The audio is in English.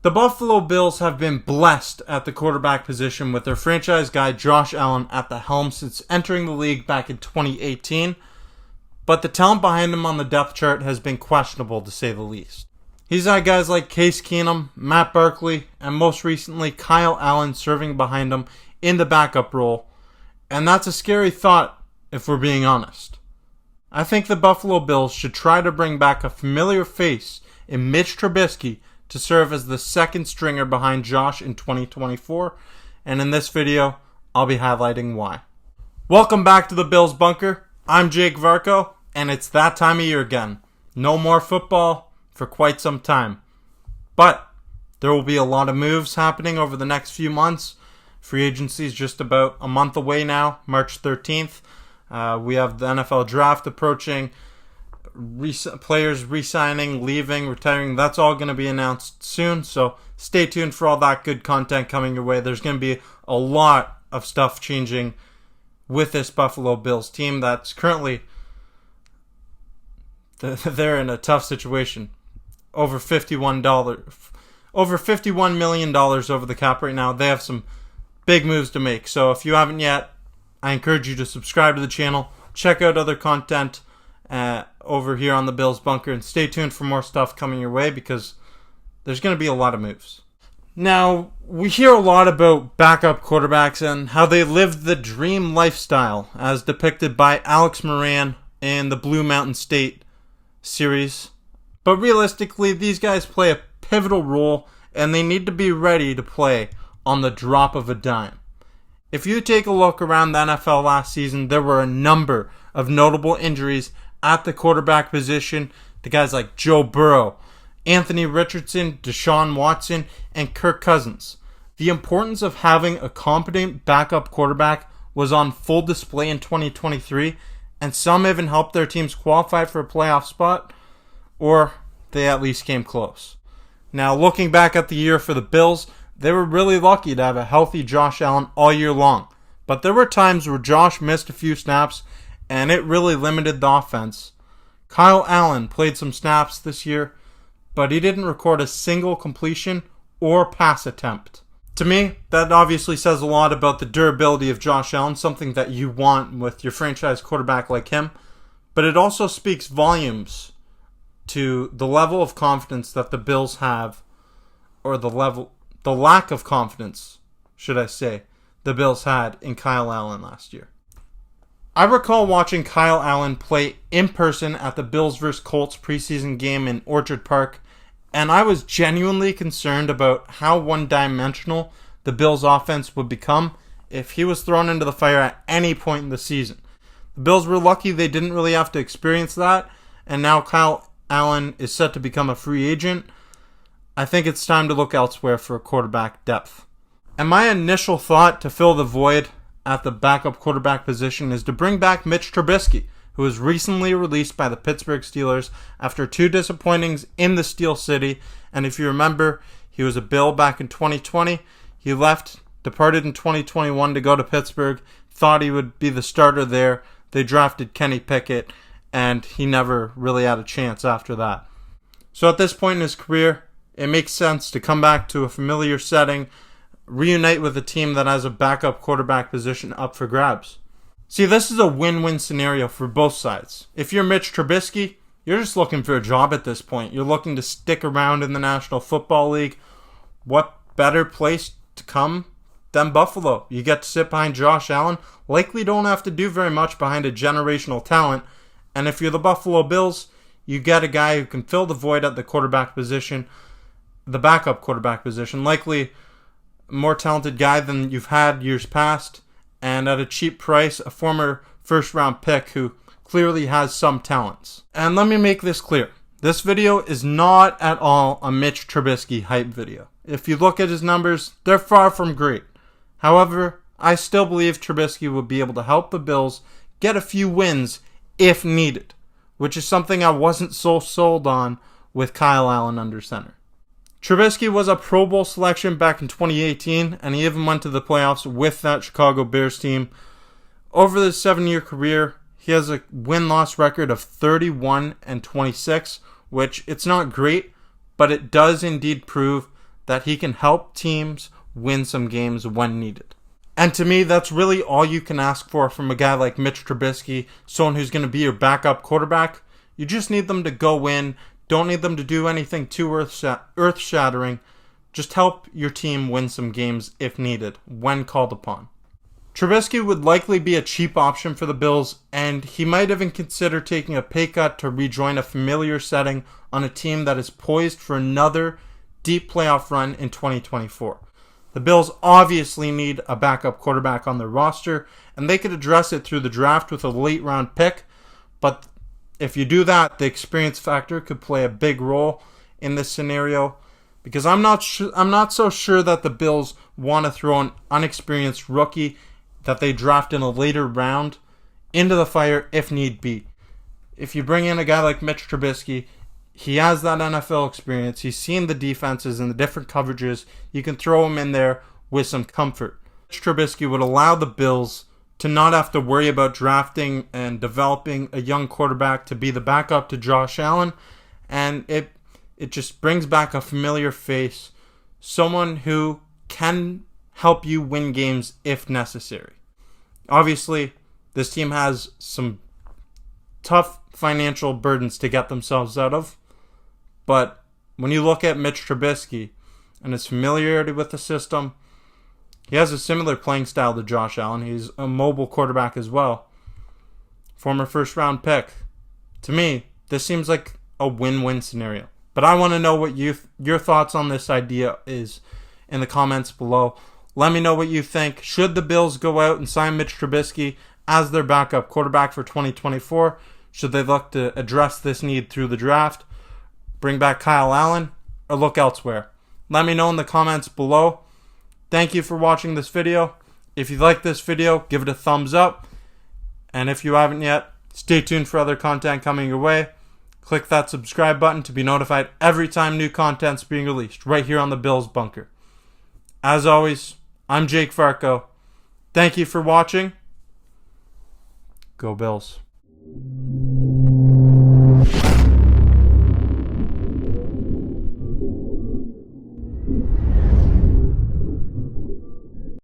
The Buffalo Bills have been blessed at the quarterback position with their franchise guy Josh Allen at the helm since entering the league back in 2018, but the talent behind him on the depth chart has been questionable to say the least. He's had guys like Case Keenum, Matt Barkley, and most recently Kyle Allen serving behind him in the backup role, and that's a scary thought if we're being honest. I think the Buffalo Bills should try to bring back a familiar face in Mitch Trubisky to serve as the second stringer behind Josh in 2024, and in this video, I'll be highlighting why. Welcome back to the Bills Bunker. I'm Jake Varco, and it's that time of year again. No more football for quite some time. But there will be a lot of moves happening over the next few months. Free agency is just about a month away now, March 13th. We have the NFL draft approaching, players re-signing, leaving, retiring. That's all going to be announced soon, so stay tuned for all that good content coming your way. There's going to be a lot of stuff changing with this Buffalo Bills team that's currently, they're in a tough situation. Over $51 million over the cap right now. They have some big moves to make. So if you haven't yet, I encourage you to subscribe to the channel. Check out other content over here on the Bills Bunker, and stay tuned for more stuff coming your way because there's going to be a lot of moves. Now, we hear a lot about backup quarterbacks and how they live the dream lifestyle as depicted by Alex Moran in the Blue Mountain State series. But realistically, these guys play a pivotal role and they need to be ready to play on the drop of a dime. If you take a look around the NFL last season, there were a number of notable injuries at the quarterback position to guys like Joe Burrow, Anthony Richardson, Deshaun Watson, and Kirk Cousins. The importance of having a competent backup quarterback was on full display in 2023, and some even helped their teams qualify for a playoff spot, or they at least came close. Now, looking back at the year for the Bills, they were really lucky to have a healthy Josh Allen all year long. But there were times where Josh missed a few snaps, and it really limited the offense. Kyle Allen played some snaps this year, but he didn't record a single completion or pass attempt. To me, that obviously says a lot about the durability of Josh Allen, something that you want with your franchise quarterback like him. But it also speaks volumes to the level of confidence that the Bills have, or the lack of confidence, should I say, the Bills had in Kyle Allen last year. I recall watching Kyle Allen play in person at the Bills vs. Colts preseason game in Orchard Park, and I was genuinely concerned about how one-dimensional the Bills' offense would become if he was thrown into the fire at any point in the season. The Bills were lucky they didn't really have to experience that, and now Kyle Allen is set to become a free agent. I think it's time to look elsewhere for quarterback depth. And my initial thought to fill the void at the backup quarterback position is to bring back Mitch Trubisky, who was recently released by the Pittsburgh Steelers after 2 disappointings in the Steel City. And if you remember, he was a Bill back in 2020. He departed in 2021 to go to Pittsburgh, thought he would be the starter there. They drafted Kenny Pickett, and he never really had a chance after that. So at this point in his career, it makes sense to come back to a familiar setting, reunite with a team that has a backup quarterback position up for grabs. See, this is a win-win scenario for both sides. If you're Mitch Trubisky, you're just looking for a job at this point. You're looking to stick around in the National Football League. What better place to come than Buffalo? You get to sit behind Josh Allen. Likely don't have to do very much behind a generational talent. And if you're the Buffalo Bills, you get a guy who can fill the void at the quarterback position, the backup quarterback position, likely a more talented guy than you've had years past, and at a cheap price, a former first-round pick who clearly has some talents. And let me make this clear. This video is not at all a Mitch Trubisky hype video. If you look at his numbers, they're far from great. However, I still believe Trubisky will be able to help the Bills get a few wins if needed, which is something I wasn't so sold on with Kyle Allen under center. Trubisky was a Pro Bowl selection back in 2018, and he even went to the playoffs with that Chicago Bears team. Over his 7-year career, he has a win-loss record of 31-26, which it's not great, but it does indeed prove that he can help teams win some games when needed. And to me, that's really all you can ask for from a guy like Mitch Trubisky, someone who's going to be your backup quarterback. You just need them to go in. Don't need them to do anything too earth-shattering. Just help your team win some games if needed, when called upon. Trubisky would likely be a cheap option for the Bills, and he might even consider taking a pay cut to rejoin a familiar setting on a team that is poised for another deep playoff run in 2024. The Bills obviously need a backup quarterback on their roster, and they could address it through the draft with a late round pick, but if you do that, the experience factor could play a big role in this scenario, because I'm not so sure that the Bills want to throw an unexperienced rookie that they draft in a later round into the fire if need be. If you bring in a guy like Mitch Trubisky, he has that NFL experience. He's seen the defenses and the different coverages. You can throw him in there with some comfort. Mitch Trubisky would allow the Bills to not have to worry about drafting and developing a young quarterback to be the backup to Josh Allen. And it just brings back a familiar face, someone who can help you win games if necessary. Obviously, this team has some tough financial burdens to get themselves out of. But when you look at Mitch Trubisky and his familiarity with the system, he has a similar playing style to Josh Allen. He's a mobile quarterback as well. Former first-round pick. To me, this seems like a win-win scenario. But I want to know what your thoughts on this idea is in the comments below. Let me know what you think. Should the Bills go out and sign Mitch Trubisky as their backup quarterback for 2024? Should they look to address this need through the draft? Bring back Kyle Allen, or look elsewhere? Let me know in the comments below. Thank you for watching this video. If you like this video, give it a thumbs up. And if you haven't yet, stay tuned for other content coming your way. Click that subscribe button to be notified every time new content's being released, right here on the Bills Bunker. As always, I'm Jake Farco. Thank you for watching. Go Bills.